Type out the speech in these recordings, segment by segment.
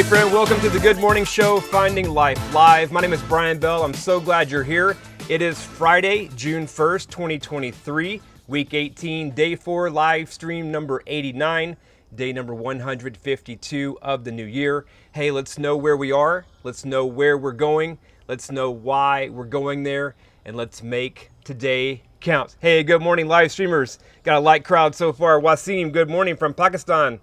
friend. Welcome to the Good Morning Show, Finding Life Live. My name is Brian Bell. I'm so glad you're here. It is Friday, June 1st, 2023, week 18, day 4, live stream number 89, day number 152 of the new year. Hey, let's know where we are. Let's know where we're going. Let's know why we're going there. And let's make today count. Hey, good morning, live streamers. Got a light crowd so far. Wasim, good morning from Pakistan.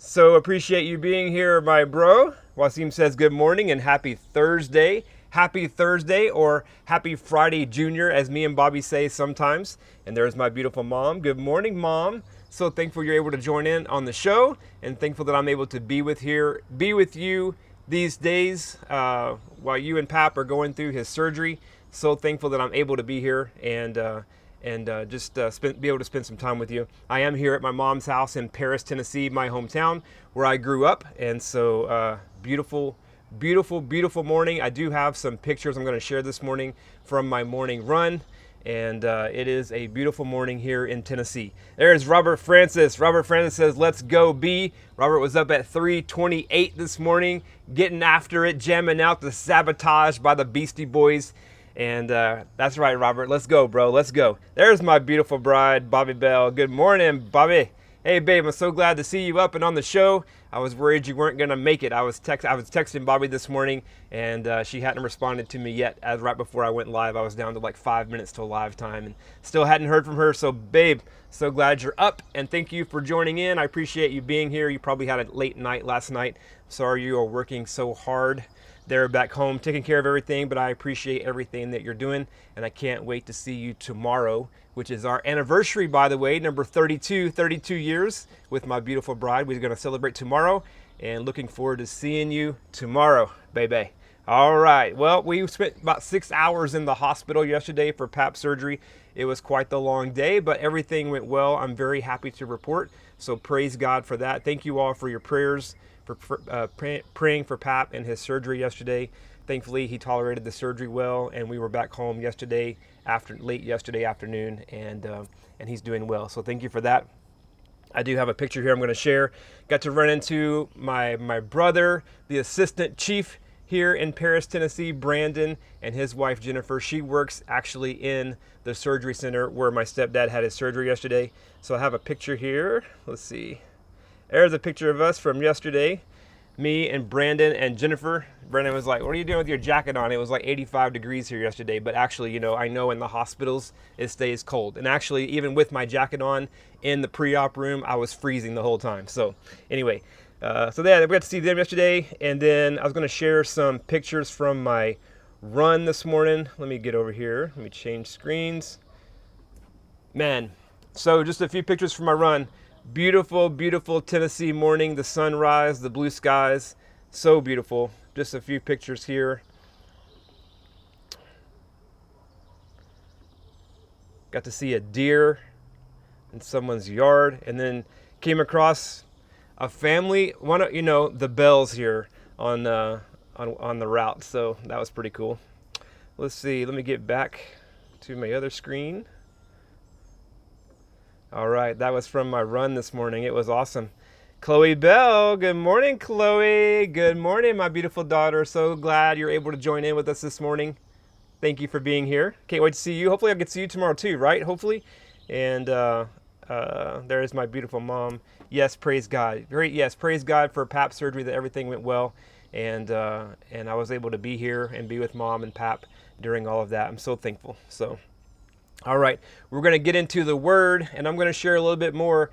So appreciate you being here, my bro. Wasim says good morning and happy Thursday. Happy Thursday or happy Friday Junior, as me and Bobby say sometimes. And there's my beautiful mom. Good morning, Mom. So thankful you're able to join in on the show and thankful that I'm able to be with you these days while you and Pap are going through his surgery. So thankful that I'm able to be here and be able to spend some time with you. I am here at my mom's house in Paris, Tennessee, my hometown, where I grew up. And so beautiful, beautiful, beautiful morning. I do have some pictures I'm going to share this morning from my morning run. And it is a beautiful morning here in Tennessee. There's Robert Francis. Robert Francis says, let's go B. Robert was up at 3:28 this morning, getting after it, jamming out the Sabotage by the Beastie Boys. And that's right, Robert. Let's go, bro. Let's go. There's my beautiful bride, Bobby Bell. Good morning, Bobby. Hey, babe, I'm so glad to see you up and on the show. I was worried you weren't going to make it. I was texting Bobby this morning, and she hadn't responded to me yet. As right before I went live, I was down to like 5 minutes till live time, and still hadn't heard from her. So, babe, so glad you're up, and thank you for joining in. I appreciate you being here. You probably had a late night last night. Sorry you are working so hard there back home, taking care of everything, but I appreciate everything that you're doing, and I can't wait to see you tomorrow, which is our anniversary, by the way, number 32 years with my beautiful bride. We're going to celebrate tomorrow, and looking forward to seeing you tomorrow, baby. All right, well, we spent about 6 hours in the hospital yesterday for Pap surgery. It was quite the long day, but everything went well. I'm very happy to report, so praise God for that. Thank you all for your prayers, for praying for Pap and his surgery yesterday. Thankfully, he tolerated the surgery well, and we were back home late yesterday afternoon, and he's doing well. So thank you for that. I do have a picture here I'm going to share. Got to run into my brother, the assistant chief here in Paris, Tennessee, Brandon, and his wife, Jennifer. She works actually in the surgery center where my stepdad had his surgery yesterday. So I have a picture here. Let's see. There's a picture of us from yesterday, me and Brandon and Jennifer. Brandon was like, what are you doing with your jacket on? It was like 85 degrees here yesterday, but actually, I know in the hospitals it stays cold. And actually, even with my jacket on in the pre-op room, I was freezing the whole time. So anyway, we got to see them yesterday, and then I was going to share some pictures from my run this morning. Let me get over here. Let me change screens. Man, so just a few pictures from my run. Beautiful, beautiful Tennessee morning, the sunrise, the blue skies, so beautiful. Just a few pictures here. Got to see a deer in someone's yard, and then came across a family, the Bells here on the route, so that was pretty cool. Let's see, let me get back to my other screen. All right, that was from my run this morning. It was awesome. Chloe Bell, good morning, Chloe. Good morning, my beautiful daughter. So glad you're able to join in with us this morning. Thank you for being here. Can't wait to see you. Hopefully I get to see you tomorrow too, right? Hopefully. And there's my beautiful mom. Yes, praise God. Yes, praise God for Pap's surgery, that everything went well. And I was able to be here and be with Mom and Pap during all of that. I'm so thankful. So. All right, we're going to get into the Word, and I'm going to share a little bit more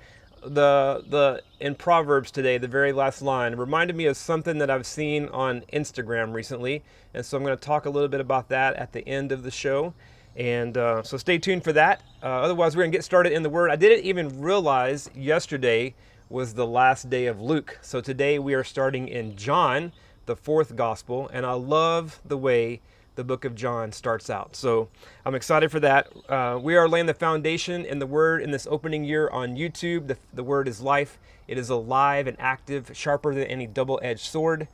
in Proverbs today, the very last line. It reminded me of something that I've seen on Instagram recently, and so I'm going to talk a little bit about that at the end of the show, and so stay tuned for that. Otherwise, we're going to get started in the Word. I didn't even realize yesterday was the last day of Luke, so today we are starting in John, the 4th Gospel, and I love the way the book of John starts out. So I'm excited for that. We are laying the foundation in the Word in this opening year on YouTube. The Word is life. It is alive and active, sharper than any double-edged sword.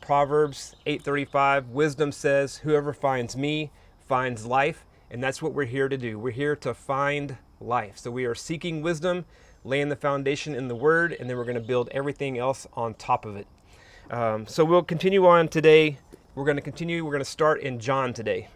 Proverbs 8:35, wisdom says, whoever finds me finds life. And that's what we're here to do. We're here to find life. So we are seeking wisdom, laying the foundation in the Word, and then we're going to build everything else on top of it. So we'll continue on today. We're going to start in John today.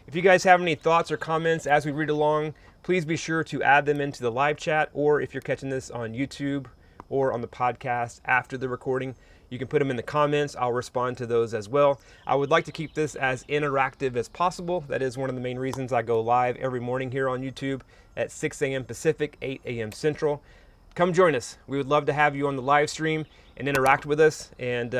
If you guys have any thoughts or comments as we read along, please be sure to add them into the live chat, or if you're catching this on YouTube or on the podcast after the recording, you can put them in the comments. I'll respond to those as well. I would like to keep this as interactive as possible. That is one of the main reasons I go live every morning here on YouTube at 6 a.m. Pacific, 8 a.m. Central. Come join us. We would love to have you on the live stream and interact with us. And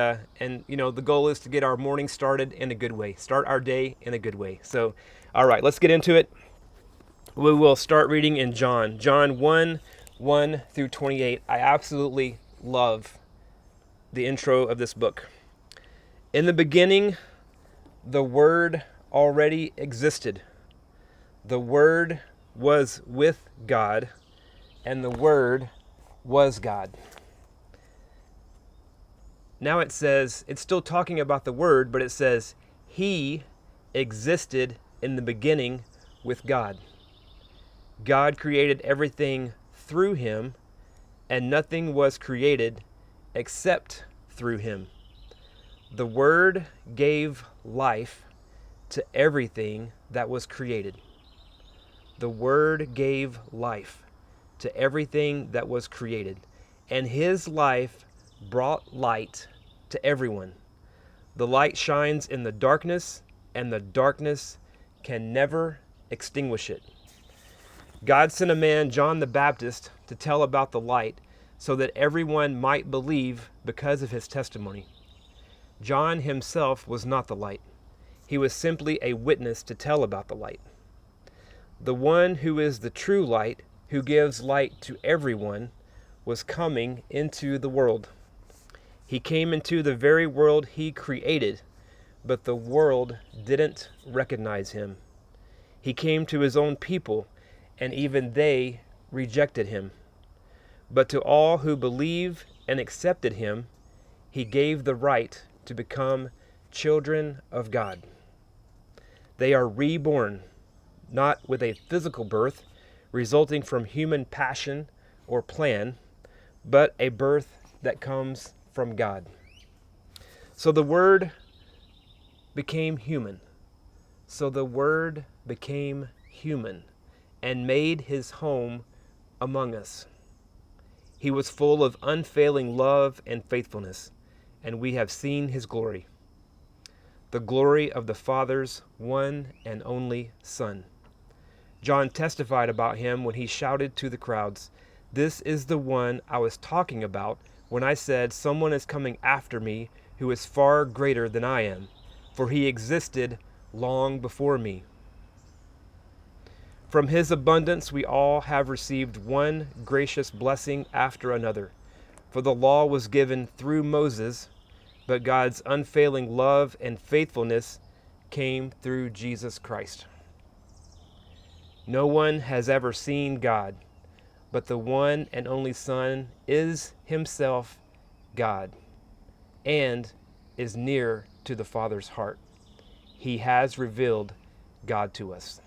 you know, the goal is to get our morning started in a good way. Start our day in a good way. So, all right, let's get into it. We will start reading in John 1 through 28. I absolutely love the intro of this book. In the beginning, the Word already existed. The Word was with God, and the Word was God. Now it says, it's still talking about the Word, but it says, He existed in the beginning with God. God created everything through Him, and nothing was created except through Him. The Word gave life to everything that was created. The Word gave life to everything that was created, and His life brought light to everyone. The light shines in the darkness, and the darkness can never extinguish it. God sent a man, John the Baptist, to tell about the light so that everyone might believe because of his testimony. John himself was not the light. He was simply a witness to tell about the light. The one who is the true light, who gives light to everyone, was coming into the world. He came into the very world He created, but the world didn't recognize Him. He came to His own people, and even they rejected Him. But to all who believe and accepted Him, He gave the right to become children of God. They are reborn, not with a physical birth resulting from human passion or plan, but a birth that comes from God. So the Word became human. So the Word became human and made His home among us. He was full of unfailing love and faithfulness, and we have seen His glory, the glory of the Father's one and only Son. John testified about Him when he shouted to the crowds, "This is the one I was talking about when I said, 'Someone is coming after me who is far greater than I am, for He existed long before me.'" From His abundance we all have received one gracious blessing after another. For the law was given through Moses, but God's unfailing love and faithfulness came through Jesus Christ. No one has ever seen God, but the one and only Son is Himself God and is near to the Father's heart. He has revealed God to us.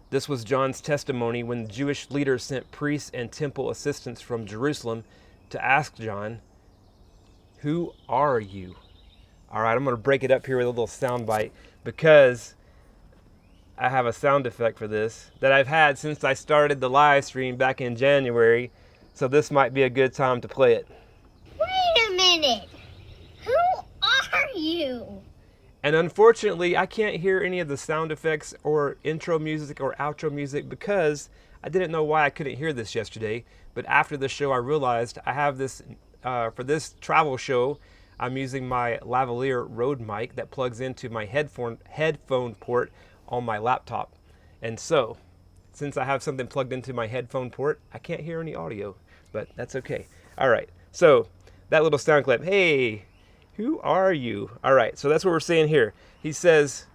This was John's testimony when the Jewish leaders sent priests and temple assistants from Jerusalem to ask John, "Who are you?" All right, I'm going to break it up here with a little sound bite because I have a sound effect for this that I've had since I started the live stream back in January, so this might be a good time to play it. Wait a minute! Who are you? And unfortunately, I can't hear any of the sound effects or intro music or outro music because I didn't know why I couldn't hear this yesterday. But after the show, I realized I have this, for this travel show, I'm using my lavalier Rode mic that plugs into my headphone port on my laptop. And so, since I have something plugged into my headphone port, I can't hear any audio, but that's okay. All right, so that little sound clip, hey, who are you? All right, so that's what we're saying here. He says,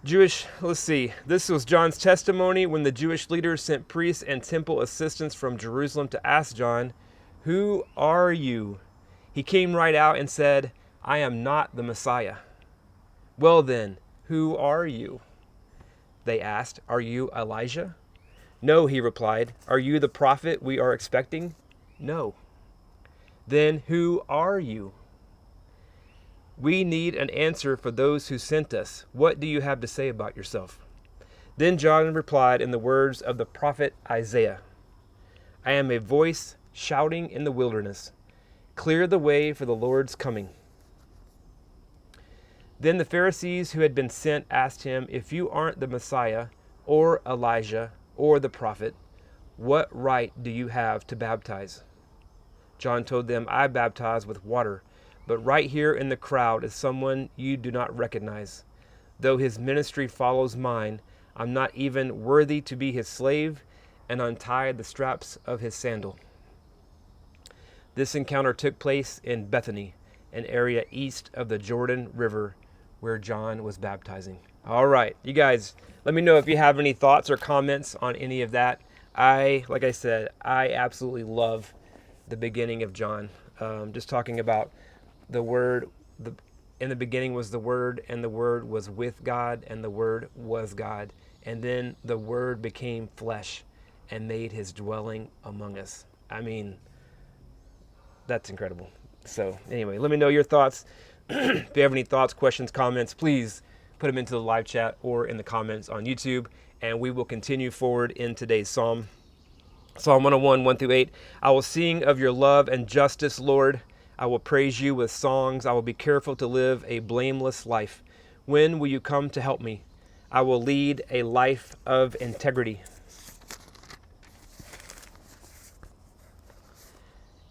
let's see. This was John's testimony when the Jewish leaders sent priests and temple assistants from Jerusalem to ask John, "Who are you?" He came right out and said, "I am not the Messiah." "Well then, who are you?" They asked. "Are you Elijah?" "No," he replied. "Are you the prophet we are expecting?" "No." Then who are you? We need an answer for those who sent us. What do you have to say about yourself? Then John replied in the words of the prophet Isaiah, I am a voice shouting in the wilderness, clear the way for the Lord's coming. Then the Pharisees who had been sent asked him, if you aren't the Messiah or Elijah or the prophet, what right do you have to baptize? John told them, I baptize with water, but right here in the crowd is someone you do not recognize. Though his ministry follows mine, I'm not even worthy to be his slave, and untied the straps of his sandal. This encounter took place in Bethany, an area east of the Jordan River where John was baptizing. All right, you guys, let me know if you have any thoughts or comments on any of that. Like I said, I absolutely love the beginning of John. Just talking about the Word. In the beginning was the Word, and the Word was with God, and the Word was God. And then the Word became flesh and made his dwelling among us. I mean, that's incredible. So anyway, let me know your thoughts. If you have any thoughts, questions, comments, please put them into the live chat or in the comments on YouTube, and we will continue forward in today's Psalm. Psalm 101, 1 through 8. I will sing of your love and justice, Lord. I will praise you with songs. I will be careful to live a blameless life. When will you come to help me? I will lead a life of integrity.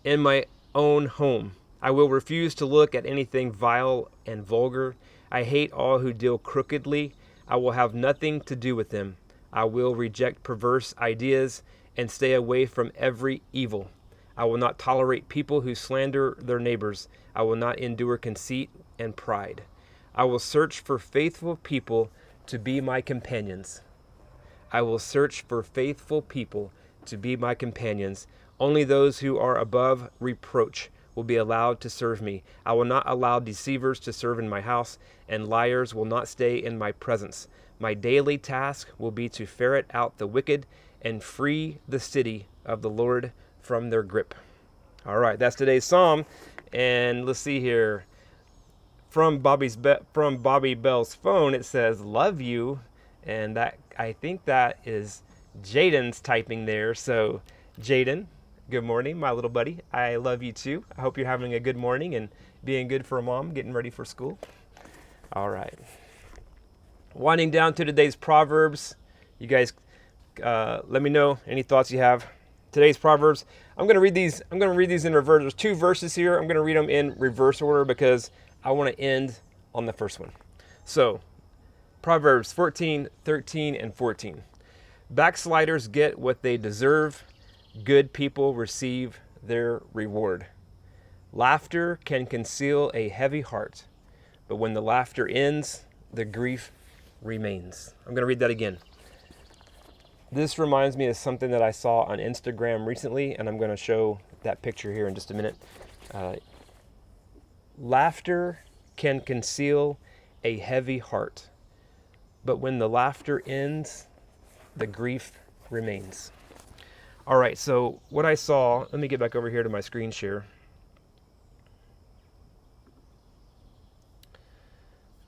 In my own home, I will refuse to look at anything vile and vulgar. I hate all who deal crookedly. I will have nothing to do with them. I will reject perverse ideas and stay away from every evil. I will not tolerate people who slander their neighbors. I will not endure conceit and pride. I will search for faithful people to be my companions. I will search for faithful people to be my companions. Only those who are above reproach will be allowed to serve me. I will not allow deceivers to serve in my house, and liars will not stay in my presence. My daily task will be to ferret out the wicked and free the city of the Lord from their grip. All right, that's today's Psalm. And let's see here. From Bobby Bell's phone, it says, love you. And that, I think that is Jaden's typing there. So Jaden, good morning, my little buddy. I love you too. I hope you're having a good morning and being good for a mom, getting ready for school. All right. Winding down to today's Proverbs. You guys, let me know any thoughts you have. Today's Proverbs. I'm going to read these in reverse. There's 2 verses here. I'm going to read them in reverse order because I want to end on the first one. So, Proverbs 14, 13, and 14. Backsliders get what they deserve. Good people receive their reward. Laughter can conceal a heavy heart, but when the laughter ends, the grief remains. I'm going to read that again. This reminds me of something that I saw on Instagram recently, and I'm going to show that picture here in just a minute. Laughter can conceal a heavy heart, but when the laughter ends, the grief remains. All right, so what I saw, let me get back over here to my screen share.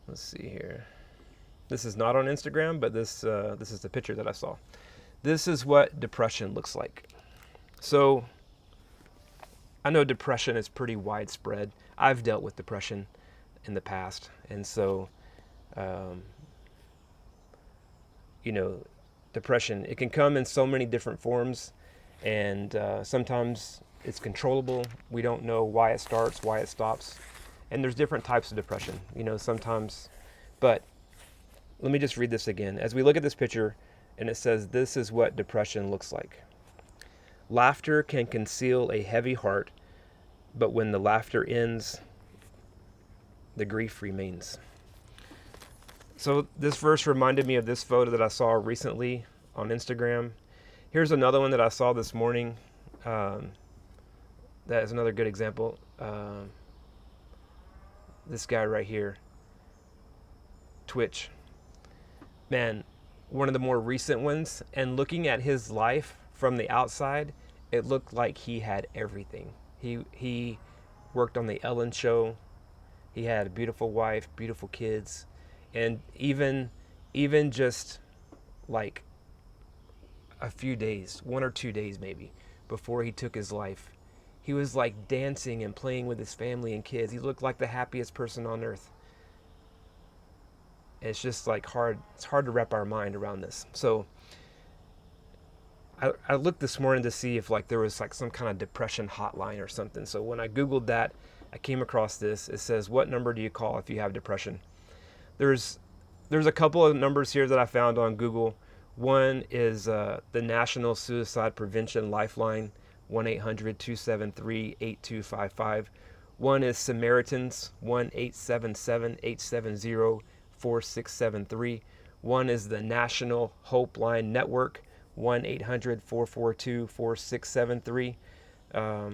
Let's see here. This is not on Instagram, but this is the picture that I saw. This is what depression looks like. So I know depression is pretty widespread. I've dealt with depression in the past. And so, depression, it can come in so many different forms. And sometimes it's controllable. We don't know why it starts, why it stops. And there's different types of depression, sometimes. But let me just read this again. As we look at this picture, and it says, this is what depression looks like. Laughter can conceal a heavy heart, but when the laughter ends, the grief remains. So this verse reminded me of this photo that I saw recently on Instagram. Here's another one that I saw this morning. That is another good example. This guy right here, Twitch. Man, one of the more recent ones, and looking at his life from the outside, it looked like he had everything. He worked on the Ellen Show. He had a beautiful wife, beautiful kids, and even just like a few days, 1 or 2 days maybe, before he took his life, he was like dancing and playing with his family and kids. He looked like the happiest person on earth. It's just like it's hard to wrap our mind around this. So I looked this morning to see if like there was like some kind of depression hotline or something. So when I Googled that, I came across this. It says, what number do you call if you have depression? There's a couple of numbers here that I found on Google. One is the National Suicide Prevention Lifeline, 1-800-273-8255. One is Samaritans, 1-877-870-4673. One is the National Hope Line Network, 1-800-442-4673.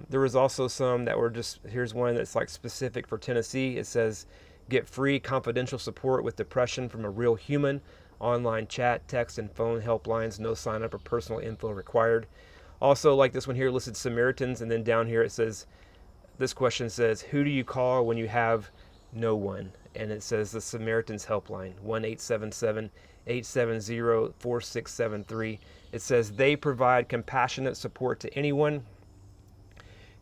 There was also some that were just, here's one that's like specific for Tennessee. It says, get free confidential support with depression from a real human. Online chat, text, and phone helplines. No sign up or personal info required. Also, like this one here, listed Samaritans, and then down here it says, this question says, who do you call when you have no one? And it says the Samaritans helpline, 1-877-870-4673. It says they provide compassionate support to anyone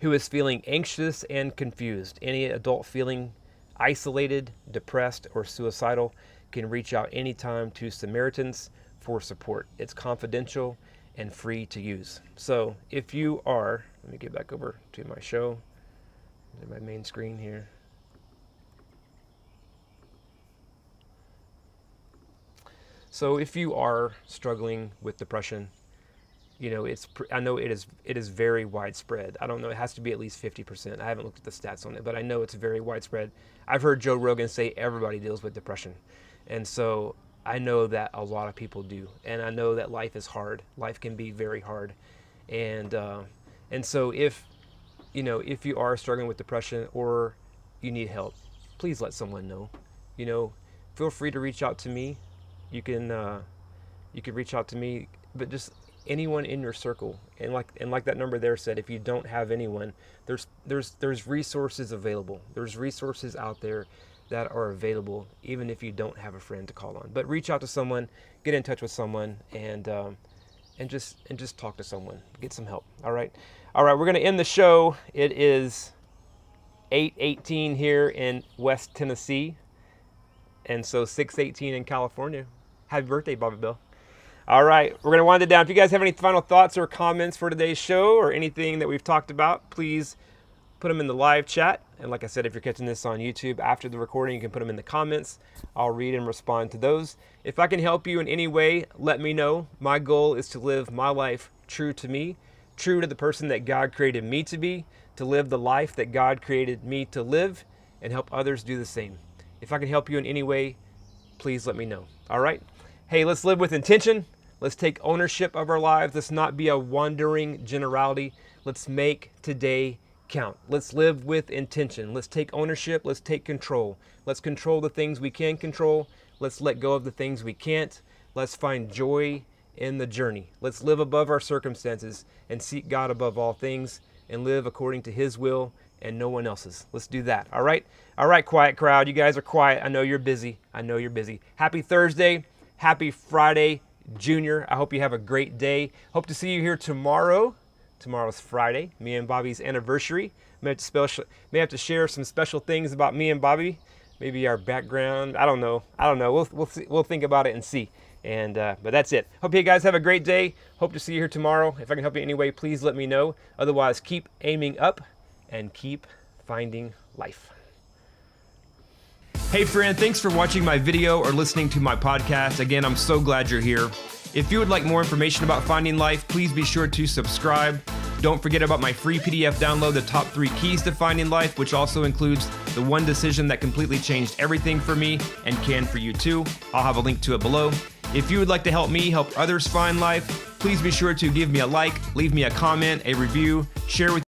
who is feeling anxious and confused. Any adult feeling isolated, depressed, or suicidal can reach out anytime to Samaritans for support. It's confidential and free to use. So if you are, let me get back over to my show, to my main screen here. So if you are struggling with depression, you know, I know it is very widespread. I don't know, it has to be at least 50%. I haven't looked at the stats on it, but I know it's very widespread. I've heard Joe Rogan say everybody deals with depression. And so I know that a lot of people do. And I know that life is hard. Life can be very hard. And so if you are struggling with depression or you need help, please let someone know. You know, feel free to reach out to me. You can reach out to me, but just anyone in your circle. And like that number there said, if you don't have anyone, there's resources available. There's resources out there that are available, even if you don't have a friend to call on. But reach out to someone, get in touch with someone, and just talk to someone. Get some help. All right. We're going to end the show. It is 8:18 here in West Tennessee, and so 6:18 in California. Happy birthday, Bobby Bell. All right, we're going to wind it down. If you guys have any final thoughts or comments for today's show or anything that we've talked about, please put them in the live chat. And like I said, if you're catching this on YouTube after the recording, you can put them in the comments. I'll read and respond to those. If I can help you in any way, let me know. My goal is to live my life true to me, true to the person that God created me to be, to live the life that God created me to live, and help others do the same. If I can help you in any way, please let me know. All right? Hey, let's live with intention. Let's take ownership of our lives. Let's not be a wandering generality. Let's make today count. Let's live with intention. Let's take ownership. Let's take control. Let's control the things we can control. Let's let go of the things we can't. Let's find joy in the journey. Let's live above our circumstances and seek God above all things and live according to His will and no one else's. Let's do that. All right? All right, quiet crowd. You guys are quiet. I know you're busy. Happy Thursday. Happy Friday, Junior. I hope you have a great day. Hope to see you here tomorrow. Tomorrow's Friday, me and Bobby's anniversary. May have to share some special things about me and Bobby. Maybe our background. I don't know. We'll see. We'll think about it and see. And but that's it. Hope you guys have a great day. Hope to see you here tomorrow. If I can help you in any way, please let me know. Otherwise, keep aiming up and keep finding life. Hey friend, thanks for watching my video or listening to my podcast. Again, I'm so glad you're here. If you would like more information about finding life, please be sure to subscribe. Don't forget about my free PDF download, The Top 3 Keys to Finding Life, which also includes the one decision that completely changed everything for me and can for you too. I'll have a link to it below. If you would like to help me help others find life, please be sure to give me a like, leave me a comment, a review, share with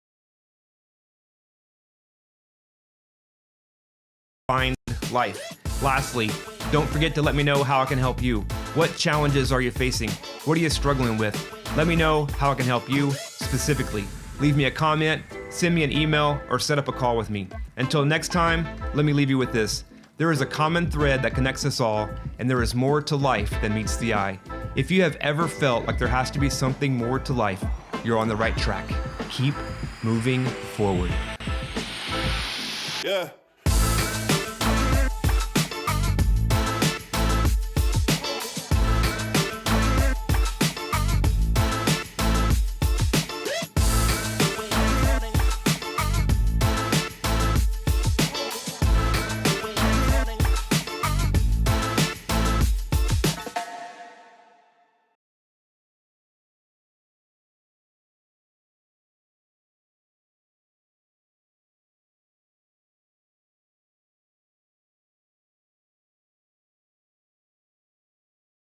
find life. Lastly, don't forget to let me know how I can help you. What challenges are you facing? What are you struggling with? Let me know how I can help you specifically. Leave me a comment, send me an email, or set up a call with me. Until next time, let me leave you with this. There is a common thread that connects us all, and there is more to life than meets the eye. If you have ever felt like there has to be something more to life, you're on the right track. Keep moving forward. Yeah.